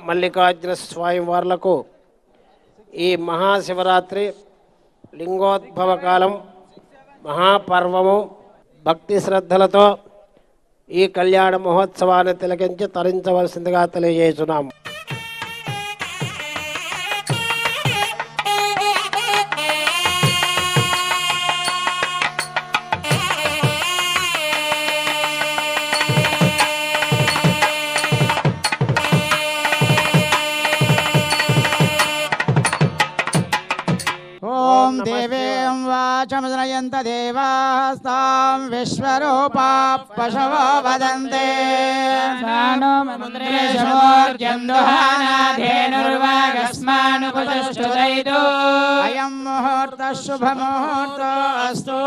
మల్లికార్జున స్వామి వార్లకు ఈ మహాశివరాత్రి లింగోద్భవ కాలం మహాపర్వము భక్తి శ్రద్ధలతో ఈ కళ్యాణ మహోత్సవాన్ని తిలకించి తరించవలసిందిగా తెలియజేస్తున్నాము. देवीं वाचमजनयन्त देवास्तां विश्वरूपा पशवो वदन्ते सानो मन्द्रेशमोर्जन्दुहानाधेनुर्वागस्मानुपतिष्ठुतैतु अयं मुहूर्तः शुभमुहूर्तो अस्तु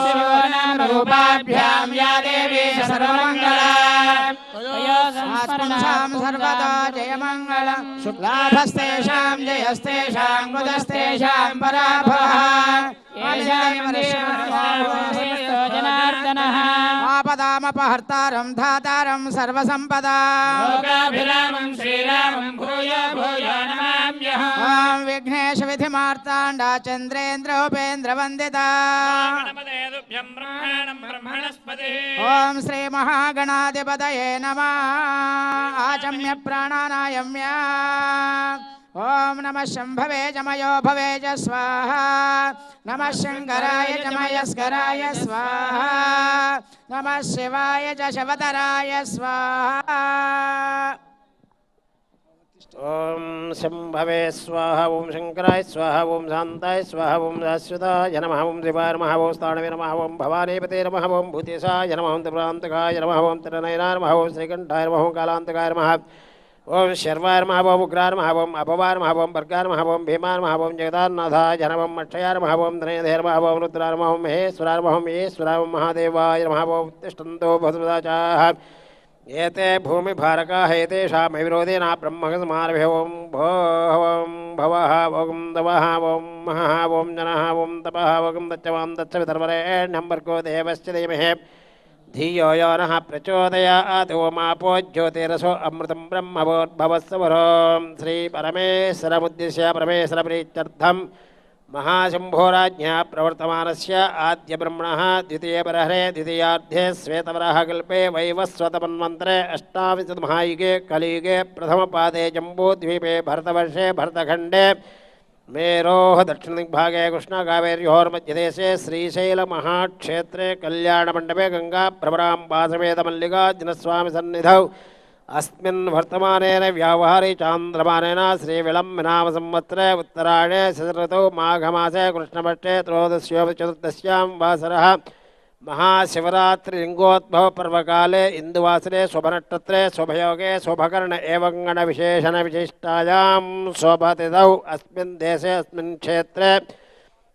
शिवनामरूपाभ्यां या देवी सर्वमङ्गला सर्वदा जयमंगल शुक्लाभस्तेषां जयस्तेषां कुतस्तेषां पराभवः जनार्दनः आपदामपहर्तारं धातारं सर्वसम्पदां लोकाभिरामं श्रीरामं भूय भूय नमाम्यहम् विघ्नेश विधिमार्ताण्डा चन्द्रेन्द्र उपेन्द्र वन्दिता ओम श्री महागणाधिपतये नमः आचम्य प्राणानायम्य ओम नमः शंभवे जमयो भवे च स्वाहा नमः शंकराय जमयस्कराय स्वाहा नमः शिवाय च शिवतराय स्वाहा ओम शंभवे स्वाहा ओम शंकराय स्वाहा ओम शांताय स्वाहा ओम शाश्वताय नमः ओम शिवाय नमः ओम स्थाणवे नमः ओम भवानीपते नमः ओम भूतेशाय नमः ओम त्रिपुरान्तकाय नमः ओम त्रिनयनाय नमः ओम श्रीकण्ठाय नमः ओम कालान्तकाय नमः ओम शर्वाय नमः ओम उग्राय नमः ओम अपवाय नमः ओम वर्गाय नमः ओम भीमाय नमः ओम जगदान्नाथाय नमः ओम अक्षयाय नमः ओम धनयधे नमः ओम रुद्राय नमः ओम महेश्वराय नमः ओम ईश्वराय नमः महादेवाय नमः ओम तिष्ठन्तो भद्रदाचाः एते भूमि भारका हेतेषां विरोधेन ब्रह्मसमारभे ओम भवः ओम दवः ओम महः ओम जनः ओम तपः ओम दच्चवां दच्चवितर्वरेण्यं भर्गो देवस्य धीमहि धियो यो नः प्रचोदयात् ओमापो ज्योतिरसो अमृतं ब्रह्मभोद्भवस्वरों श्री परमेश्वरमुद्दिश्य परमेश्वरप्रीत्यर्थं महाशंभोराज्ञा प्रवर्तमानस्य आद्य ब्रह्मणः द्वितीय बर्हरे द्वितीयार्धे श्वेतवराहकल्पे वैवस्वतमन्वन्तरे अष्टाविंशतिमहायुगे कलियुगे प्रथमपादे जम्बूद्वीपे भरतवर्षे भरतखण्डे मेरोः दक्षिणदिग्भागे कृष्णकावेर्योर्मध्यदेशे श्रीशैलमहाक्षेत्रे कल्याणमण्डपे गङ्गाभ्रमराम्बासमेतमल्लिकार्जुनस्वामिसन्निधौ अस्मिन् वर्तमानेन व्यावहारे चान्द्रमानेन श्रीविलम्बनाम संवत्सरे उत्तरायणे शरदृतौ माघमासे कृष्णपक्षे त्रयोदश्योपचतुर्दश्यां वासरः महाशिवरात्रिलिङ्गोद्भव पर्वकाले इन्दुवासरे शुभनक्षत्रे शुभयोगे शुभकर्ण एवं गणविशेषणविशिष्टायां शोभतिथौ अस्मिन् देशे अस्मिन् क्षेत्रे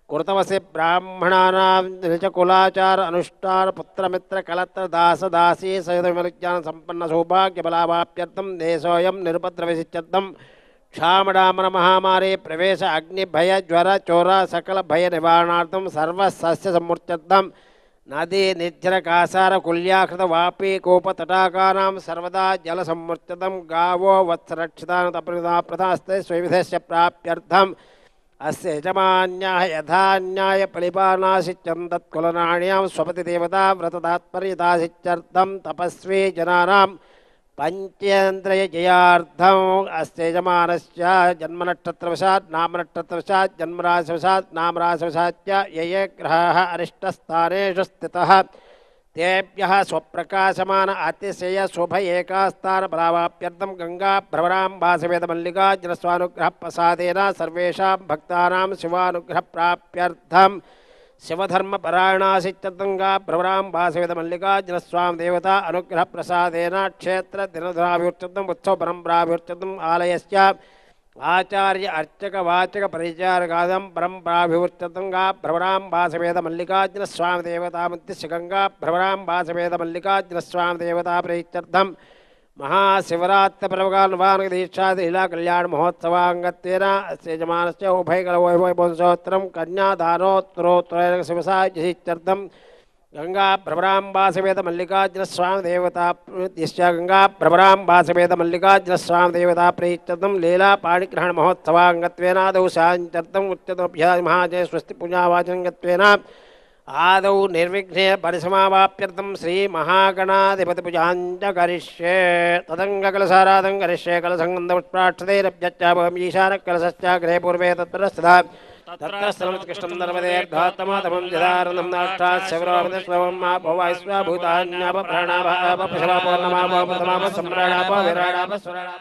कृतमसि ब्राह्मणानां निजकुलाचार अनुष्ठान पुत्रमित्र कलत्र दास दासी सहित विमलज्ञान संपन्न सौभाग्यबलावाप्यर्थं देशोऽयं निरुपद्रवसित्यर्थं क्षामडामन महामारी प्रवेश अग्निभय ज्वर चोर सकल भय निवारणार्थं सर्वसस्य सम्मूर्त्यर्थं नदी निर्जर कासार कुल्याकृत वापी कूपतटाकानां सर्वदा जल सम्मूर्त्यर्थं गावो वत्सरक्षितां तप्रदास्ते स्वविधस्य प्राप्त्यर्थं अस्य यजमान्याः यथान्याय परिपालनासित्यं तत्कुलनाण्यां स्वपतिदेवता व्रततात्पर्यतासित्यर्थं तपस्वी जनानां पंचेन्द्रियजयार्थम् अस्य यजमानस्य जन्मनक्षत्रवशात् नामनक्षत्रवशात् जन्मराशिवशात् नामराशिवशात् च ये ग्रहाः अरिष्टस्थानेषु स्थितः तेभ्यः स्वप्रकाशमान अतिशय शुभ एकास्थान बलावाप्यर्थं गंगा भ्रमराम्बासमेत मल्लिकार्जुनस्वानुग्रह प्रसादेन सर्वेषां भक्तानां शिवानुग्रह प्राप्त्यर्थं శివధర్మపరాయణాసిత్యంగా ప్రవరాంబాసవేద మల్లికార్జునస్వామి దేవత అనుగ్రహ ప్రసాదేన క్షేత్ర దినధరాభివృత్తం ఉత్సవ పరంపరాభివృత్తం ఆలయస్య ఆచార్య అర్చక వాచక పరిచారకాదం పరంపరాభివృత్తంగా భ్రవరాంబాసవేద మల్లికార్జునస్వామి దేవతాముద్దిశ్యకంగా భ్రవరాంబాసవేద మల్లికార్జునస్వామి దేవతా ప్రీత్యర్థం महाशिवरात्रिपर्वकालवानक दीक्षादि लीला कल्याण महोत्सवांगत्वेन अस्य यजमानस्य उभयकलवैभवंशोत्तरं कन्यादानोत्तरोत्तरशिवसायित्यर्थं गंगा भ्रमरांबासवेद मल्लिकार्जुनस्वामी देवता गंगा भ्रमरांबासवेद मल्लिकार्जुनस्वामी देवता प्रीत्यर्थं लीला पाणिग्रहण महोत्सवांगत्वेन आदौ शान्त्यर्थं उच्यतोभ्यः महाजय स्वस्ति पूजावाचनगत्वेन आदौ निर्विघ्ने परिसमावाप्यर्थं श्री महागणाधिपति पूजाञ्च करिष्ये तदङ्गकलसाराधं करिष्ये कलसङ्गन्धपुष्पाक्षतैरभ्यच्चाभवम् ईशानकलशश्चाग्रे पूर्वे तत्परस्तदा तत्रस्तमत्कृष्णं नर्मदेर्धात्तमातमं जदारन्दं नाष्टास्यवरोपदश्वं मा भवायस्वाभूतान्यापप्राणापशवापोर्णमापोपतमापसम्राणापविराणापस्वराणाप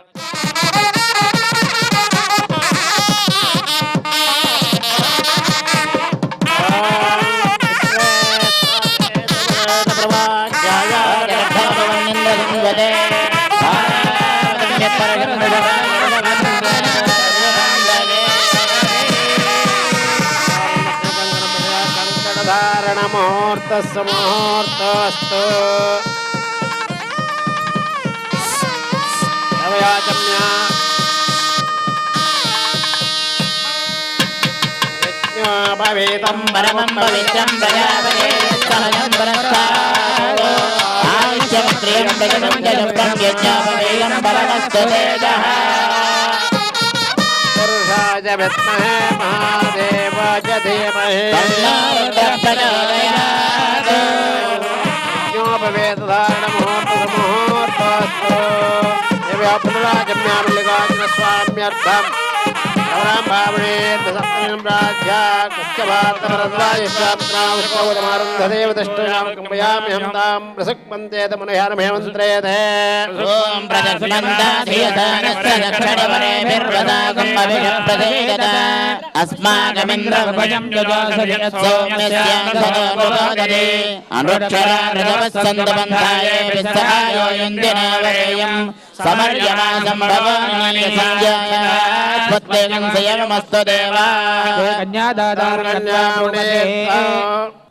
मुहूर्तस्तु भवेतं परमं पवित्रं प्रजापते सहजं परस्तारो आयुष्यं प्रियं प्रजनं जलं यज्ञापवेयं परमस्तु तेजः पुरुषाय विद्महे महादेवाय धीमहि तन्नो प्रचोदयात् यज्ञोपवेतधारणमुहूर्तस्तु देव्या पुनराजम्यामल्लिकार्जुनस्वाम्यर्थम् संयमस्तु देवा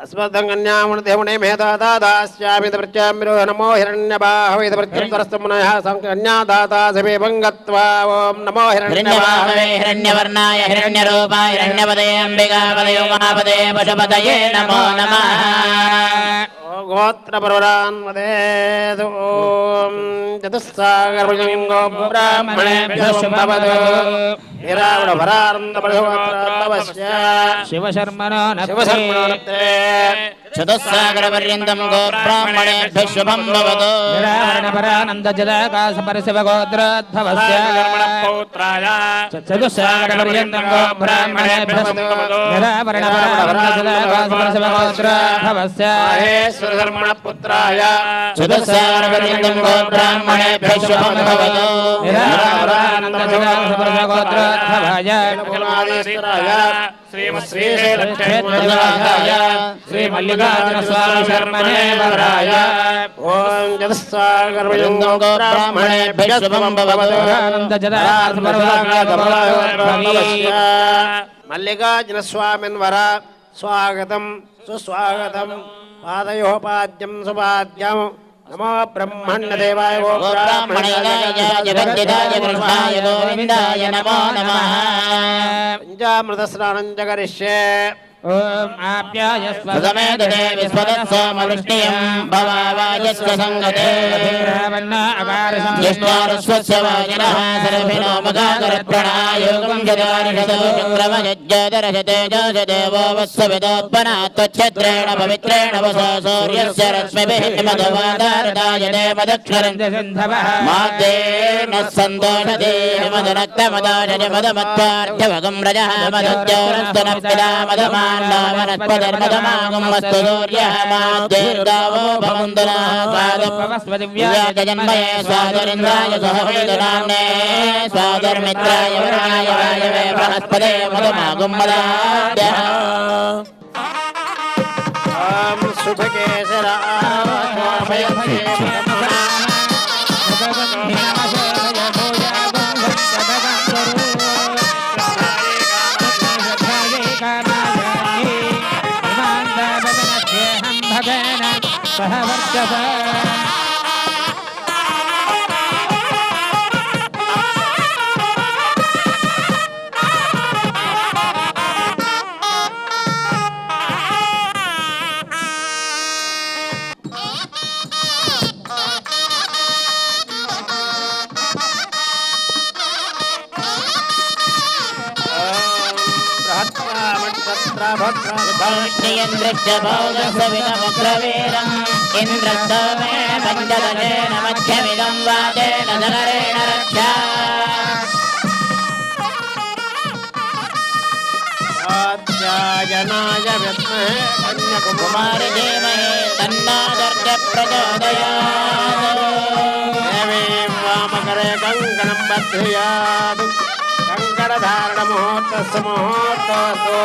अस्मदं कन्यामुने मेधादास्यामि तप्रत्यामिरो नमो हिरण्यबाहवे तप्रत्यन्तरस्तमुनः कन्यादाता सवे भङ्गत्वा ओम नमो हिरण्यबाहवे हिरण्यवर्णाय हिरण्यरूपाय हिरण्यपदे अम्बिकापदे उमापदे पशुपतये नमो नमः गोत्र परवरान्मदे ओम चतुस्सागरभुजङ्गो ब्राह्मणेभ्यो भवतु निरावण भरानंद प्रभवस्य शिवशर्मणो नमस्ते चतुस्सागरपर्यन्तं गो ब्राह्मणेभ्यः शुभं भवतु निरावण भरानंद जलाकाश परशिवगोत्रोद्भवस्य कर्मणपौत्राय चतुस्सागरपर्यन्तं गो ब्राह्मणेभ्यः निरावण भरानंद जलाकाश परशिवगोत्रोद्भवस्य महेश्वर धर्मणपुत्राय चतुस्सागरपर्यन्तं गो ब्राह्मणेभ्यः शुभं भवतु निरावण भरानंद जलाकाश परशिवगोत्रोद्भवस्य श्री मल्लिकार्जुन स्वामी शर्मणे वराय ओम जगत्सागरभुजङ्गो ब्राह्मणेभ्यः शुभं भवतु मल्लिकार्जुन स्वामिन् वर स्वागतं सुस्वागतं पादयोः पाद्यं सुपाद्यं नमो ब्रह्मण्यदेवाय वो ब्राह्मणाय जगद्दिदाय कृष्णाय गोविन्दाय नमो नमः पञ्चामृतस्नानं च करिष्ये ओम आप्यायस्व समेदते विश्वदत्सोमवृष्टियं भवावायस्य संगते रावण्ण अकारसं यष्टारस्वस्य वाजिनः सर्वेनो मगाकरप्रणायोगं जदारिषतो चक्रमयज्ञदरशते जदेवो वत्सविदोत्पनात् त्वच्छद्रेण पवित्रेण वसो सूर्यस्य रश्मिभिः मधुवादारदायते मदक्षरं च सिन्धवः माद्येन सन्तोषते मदनक्तमदाशज मदमत्पार्थ्यवगं रजः मदज्योरस्तनप्तिदा मदमा वनस्पतिर्मदमागमस्तु सूर्यः माद्येर्गावो भवन्तुनः स्वादुपवस्वदिव्याजन्मये स्वादुरिन्द्राय सहवेदनाम्ने स्वादुर्मित्राय वराय वायवे बृहस्पते मदमागं मदाद्यः जनाय विद्महे कन्याकुमारी धीमहि तन्नो दुर्गे प्रचोदयात् देवीं वामकरे कङ्कणं बध्नातु कंकणधारण मुहूर्तस्य मुहूर्तस्तु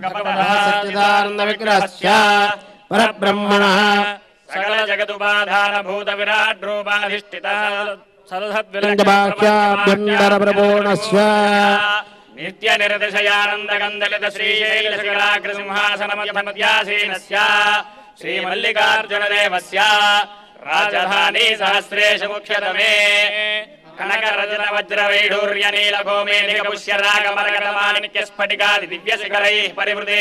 सच्चिदानंद विग्रहस्य परब्रह्मणः सकल जगदुपाधानभूत विराट रूपाधिष्ठितः सदसद्विलक्षाभ्यन्तर प्रपूर्णस्य नित्य निर्दशयानंद गंधलित श्रीशैल शिखराग्र सिंहासन मध्यासीनस्य श्री मल्लिकार्जुन देवस्य राजधानी सहस्रेश मुख्यतमे कनक रजत वज्र वैढूर्य नील गोमेधिक पुष्य राग मरकट माणिक्य स्फटिकादि दिव्य शिखरैः परिवृते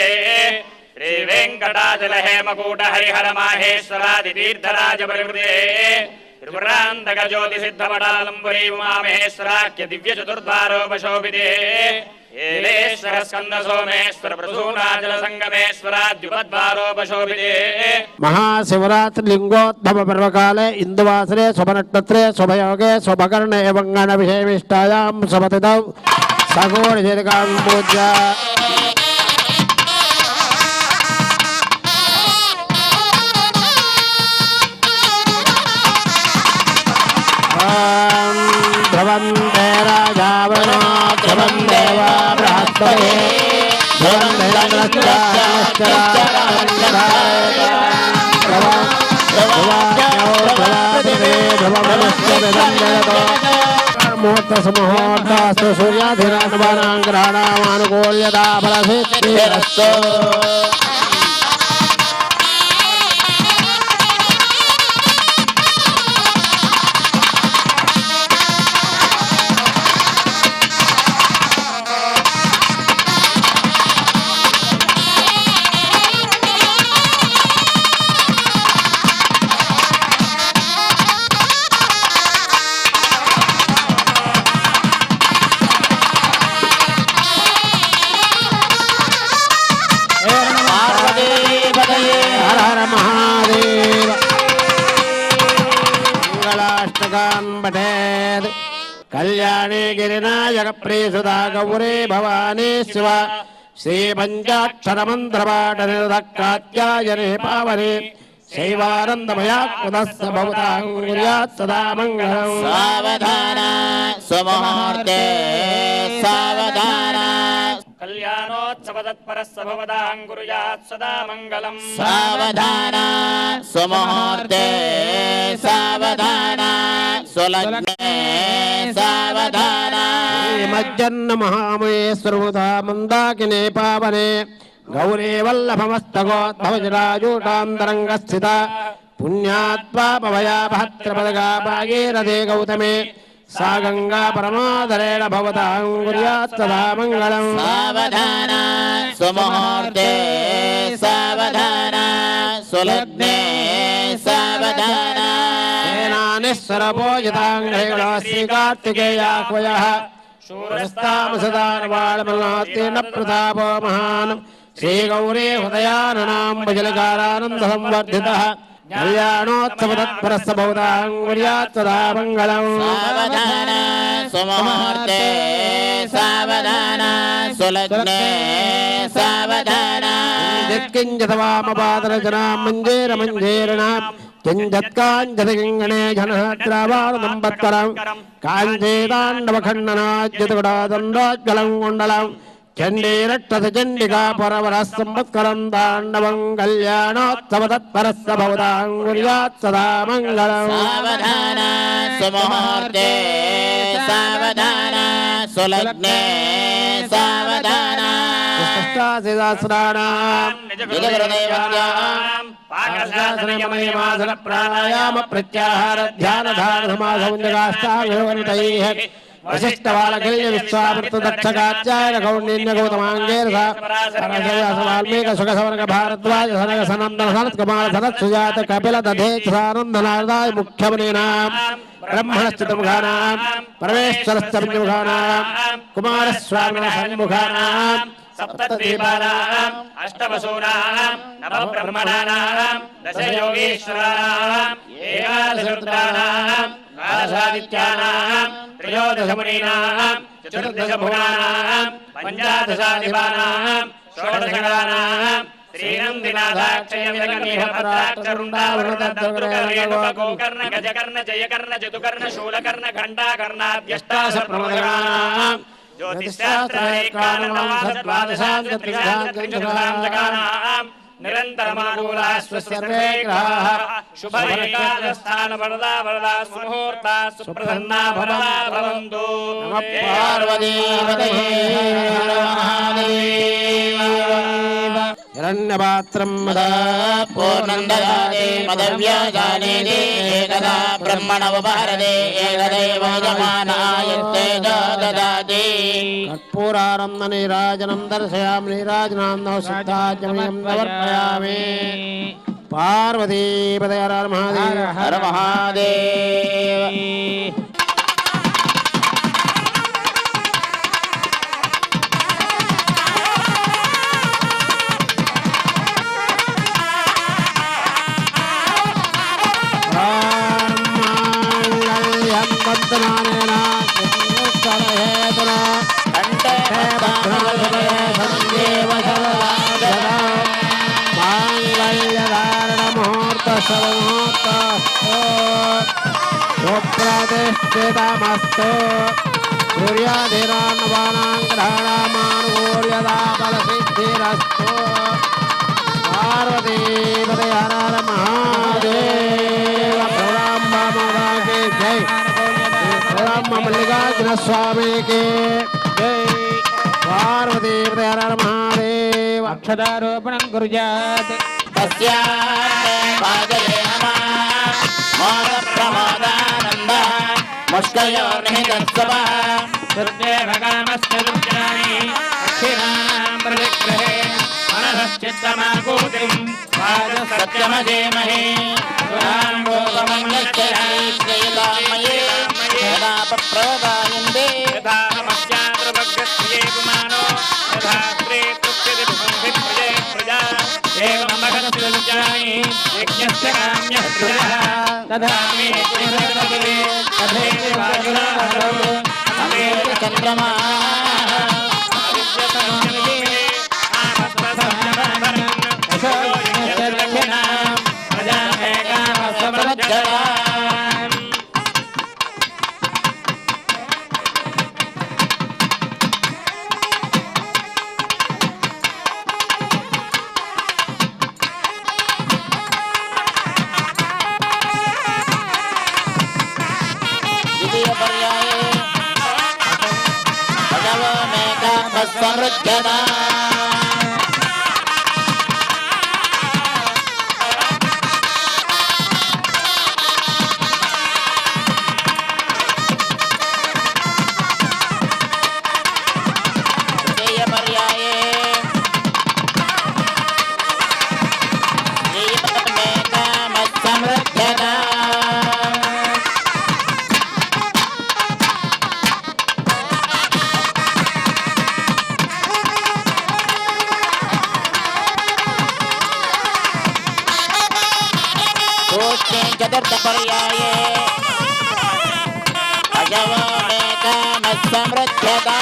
श्री वेंकटाचल हेमकूट हरिहर माहेश्वरादि तीर्थराज परिवृते त्रिपुरांतक ज्योति सिद्ध वडालंबुरी उमा महेश्वराख्य दिव्य चतुर्द्वारोपशोभिते ఏలేశ్వర స్కంద సోమేశ్వర ప్రసూనాచల సంగమేశ్వరాద్యుపద్వారోపశోభితే మహాశివరాత్రి లింగోద్భవ పర్వకాలే ఇందువాసరే శుభనక్షత్రే శుభయోగే శుభకర్ణ ఏవం గణ విషయమిష్టాయాం శుభతిథౌ సగోఢికాం పూజ్య ధ్రువందే రాజావనో ధ్రువం దేవా బృహస్పతే ధ్రువం ముహూర్త సుముహూర్తాస్తు సూర్యాధిరాజమానాం గ్రహణామానుకూల్యతా ఫలసిద్ధిరస్తు कल्याणी गिरिनायक प्रियसुधा गौरी भवानी शिव श्री पंचाक्षर मंत्र पाठ निर्धक्कात्यायने पावने शैवानंदमया कुतस्य भवताङ्गुर्यात् सदा मंगलम् सावधान सुमुहूर्ते सावधान कल्याणोत्सव तत्परस्य भवताङ्गुर्यात् सदा मंगलम् सावधान सुमुहूर्ते सावधान सुलग्ने सावधान मज्जन्न महामहेश्वरमुदा मंदाकिने पावने गौरी वल्लभमस्तकोद्भवजराजूटान्तरङ्गस्थिता पुण्यात्पापभया भद्रपदगा भागीरथे गौतमे सा गंगा परमाधरेण भवताङ्गुर्यात् सदा मङ्गलम् सावधान सुमुहूर्ते सावधान सुलग्ने सावधान सेनानिस्वरपूजिताङ्घ्रेणोऽस्ति कार्तिकेयाह्वयः शूरस्तामसदानवाळमनास्तेन प्रतापो महान् श्रीगौरी हृदयाननां भजलकारानन्दसंवर्धितः కళ్యాణోత్సవ తత్పరస్య భవతాంగుర్యాత్ సదా మంగళం. సావధాన సుముహూర్తే సావధాన సులగ్నే సావధాన కింజతవామపాదరచనాం మంజేర మంజేరణాం కింజత్కాంజతికింగణే జనహద్రావాదనంబత్కరం కాంచేతాండవఖండనాజ్యతుగుడాదండోజ్వలం కుండలం చండీరక్షస చండికా పరవర సంవత్కరం తాండవం కళ్యాణోత్సవ తత్పరస్య భవతాంగుర్యాత్ సదా మంగళం. సావధాన సుముహూర్తే సావధాన సులగ్నే సావధాన ప్రాణాయామ ప్రత్యాహార ధ్యాన ధార సమాధౌంజగాష్టాగోవనితైః వశిష్ఠవాలకల్య విశ్వామృత దక్షకాచార్య కౌండిన్య గౌతమాంగేర వాల్మీక సుఖసవర్గ భారద్వాజ సనక సనందన సనత్ కుమార సనత్ సుజాత కపిల దధేచ సానందనాదాయ ముఖ్యమునీనాం బ్రహ్మణశ్చిత ముఖానాం పరమేశ్వరశ్చ ముఖానాం కుమారస్వామిన సన్ముఖానాం సప్తదీపానాం అష్టవసూనాం నవబ్రహ్మణానాం దశయోగీశ్వరానాం ఏకాదశరుద్రానాం ద్వాదశాదిత్యానాం త్రయోదశమునీనాం చతుర్దశభువనానాం పంచాదశాదివానాం షోడశగణానాం శ్రీనందినాథాక్షయకర్ణ గజకర్ణ జయకర్ణ చతుకర్ణ శూలకర్ణ ఘంటాకర్ణాద్యష్టాశ ప్రమోదగానాం జ్యోతిష్శాస్త్రకారణం నిరంతరమానుకూలాస్వసర్వే గ్రహాః శుభ ఏకాదస్థాన వరదా వరదా సుముహూర్తా సుప్రసన్నా భవదా భవంతు. పార్వతీపతయే హిరణ్యపాత్రం పూర్ణం దదాతి మదవ్యాజానేతి ఏకదా బ్రహ్మణోపహరతే ఏకదైవ యజమానాయత్తేజో దదాతి. కర్పూరానంద నీరాజనం దర్శయామి నీరాజనాందం సిద్ధాజ్ఞమయం సమర్పయామి. పార్వతీపతయ హర మహాదేవ హర మహాదేవ. ప్రతిష్ఠితమస్తు సూర్యాధిరాన్నవానాంగ్రహణమానుకూల్యదా బలసిద్ధిరస్తు. పార్వతీపతయ హర హర మహాదేవ. ప్రవరాంబామాకి జై. ప్రవరాంబ మల్లికార్జున స్వామికి జై. పార్వతీపతయ హర హర మహాదేవ. అక్షదారోపణం కుర్యాత్. తస్యాస్తే పాదయే నమః మోద ప్రమోదానంద ముష్కయోర్నిహితస్వః దుర్దేవకామస్య దుర్జనాని అక్షిణాం ప్రతిగ్రహే మనశ్చిత్తమాకూతిం సత్యమజేమహే శ్రీలామయే ప్రదాయందే యథామస్యాద్రభగ్రస్యే పుమానో యథా స్త్రీ తృప్యతి పుంసి ప్రజే ప్రజా ఏవం మహత్స్య దుర్జనాని యజ్ఞస్య కామ్యః ప్రజః తథామి యజ్ఞసర్వదే తథేతి వాయురాహరో అమేతి చంద్రమా ద్వితీయ పర్యాయే భగవో మేకామస్వమృజ్యతా ద్వితీయ పర్యాయే మేకామస్వమృజ్యతా चतुर्थपर्याये अजवो मे कामः समृद्ध्यता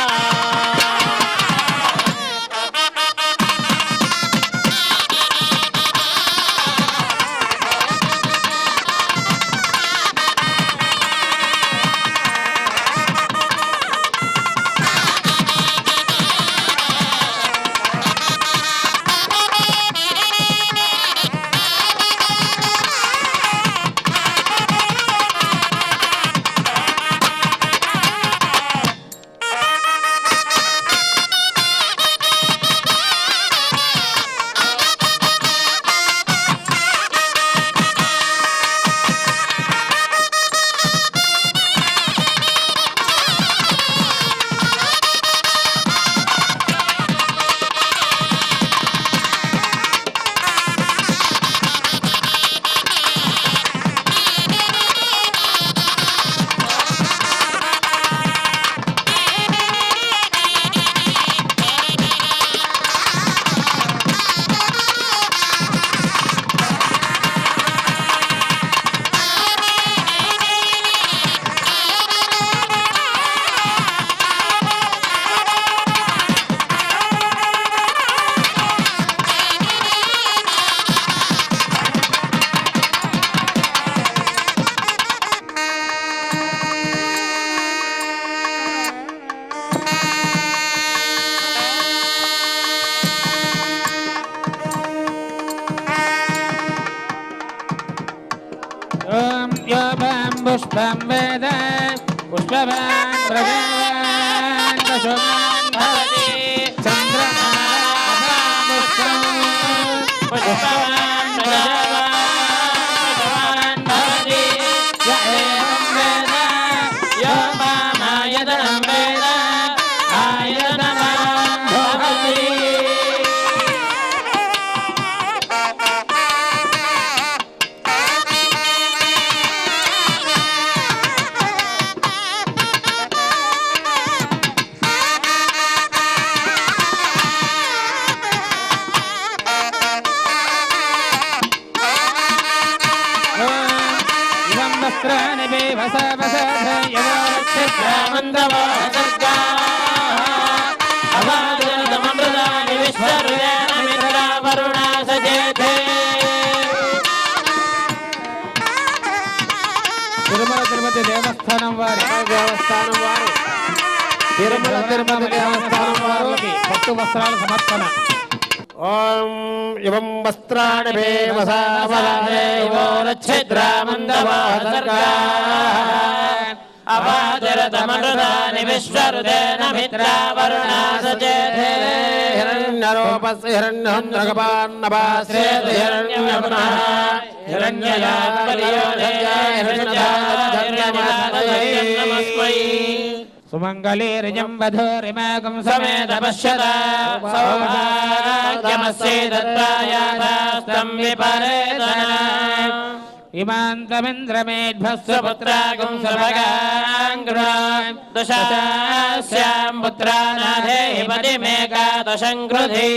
पुष्पं वेद पुष्पवान् प्रजावान् पशुमान् भवति चन्द्रमालाभं पुष्पवान् प्रजावान् भवति य एवं वेद यो मामायतनं वेद आयतनवान् भवति తిరుమల తిరుపతి దేవస్థానం వారు తిరుమల తిరుపతి దేవస్థానం వారికి పట్టు వస్త్రాల సమర్పణ. ఓం ఇవం వస్త్రాణి అవాచరతమృతాని విశ్వరుదేన మిత్రా వరుణా సచేతే హిరణ్యరూపస్య హిరణ్యహంద్రగపాన్నపాశ్రేత హిరణ్యపునః హిరణ్యయాత్పర్యోధయాత్మై సుమంగళీర్యం వధూరిమాగం సమేత పశ్యత సౌభాగ్యమస్యేదత్తాయాదాస్తం విపరేతన ఇమాంతమింద్రమేధ్వస్వ పుత్రాగం సభగాంగ్రాన్ దశాస్యాం పుత్రానాథేహి పతిమేకాదశం కృధి